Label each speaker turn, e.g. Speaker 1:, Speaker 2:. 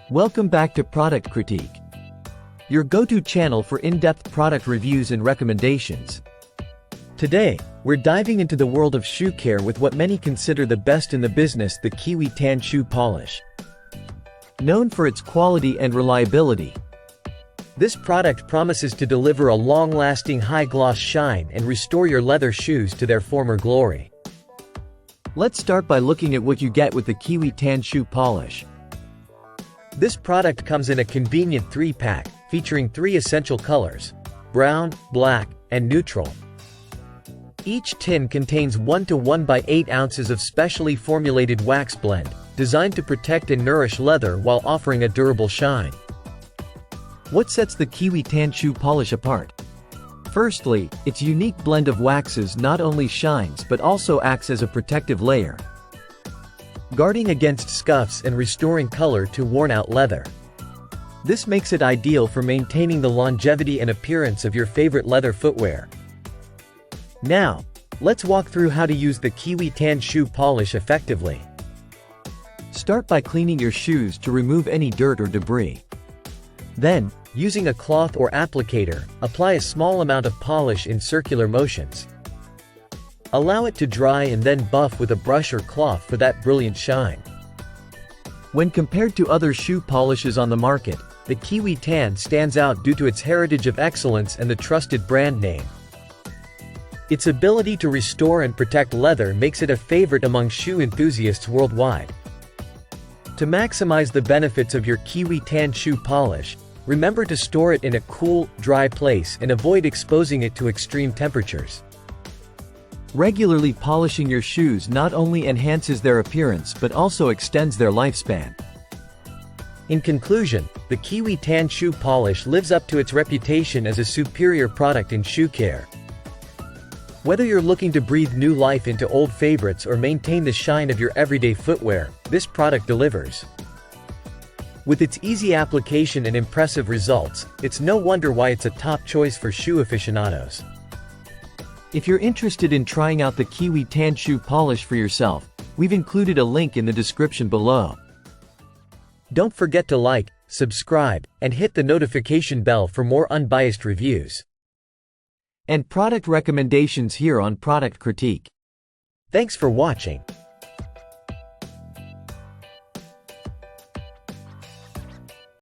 Speaker 1: Welcome back to Product Critique, your go-to channel for in-depth product reviews and recommendations. Today, we're diving into the world of shoe care with what many consider the best in the business, the Kiwi Tan Shoe Polish. Known for its quality and reliability, this product promises to deliver a long-lasting high-gloss shine and restore your leather shoes to their former glory. Let's start by looking at what you get with the Kiwi Tan Shoe Polish. This product comes in a convenient 3-pack, featuring 3 essential colors: brown, black, and neutral. Each tin contains 1 to 1 by 8 ounces of specially formulated wax blend, designed to protect and nourish leather while offering a durable shine. What sets the Kiwi Tan Shoe Polish apart? Firstly, its unique blend of waxes not only shines but also acts as a protective layer, guarding against scuffs and restoring color to worn-out leather. This makes it ideal for maintaining the longevity and appearance of your favorite leather footwear. Now, let's walk through how to use the Kiwi Tan Shoe Polish effectively. Start by cleaning your shoes to remove any dirt or debris. Then, using a cloth or applicator, apply a small amount of polish in circular motions. Allow it to dry and then buff with a brush or cloth for that brilliant shine. When compared to other shoe polishes on the market, the Kiwi Tan stands out due to its heritage of excellence and the trusted brand name. Its ability to restore and protect leather makes it a favorite among shoe enthusiasts worldwide. To maximize the benefits of your Kiwi Tan Shoe Polish, remember to store it in a cool, dry place and avoid exposing it to extreme temperatures. Regularly polishing your shoes not only enhances their appearance but also extends their lifespan. In conclusion, the Kiwi Tan Shoe Polish lives up to its reputation as a superior product in shoe care. Whether you're looking to breathe new life into old favorites or maintain the shine of your everyday footwear, this product delivers. With its easy application and impressive results, it's no wonder why it's a top choice for shoe aficionados. If you're interested in trying out the Kiwi Tan Shoe Polish for yourself, we've included a link in the description below. Don't forget to like, subscribe, and hit the notification bell for more unbiased reviews and product recommendations here on Product Critique. Thanks for watching.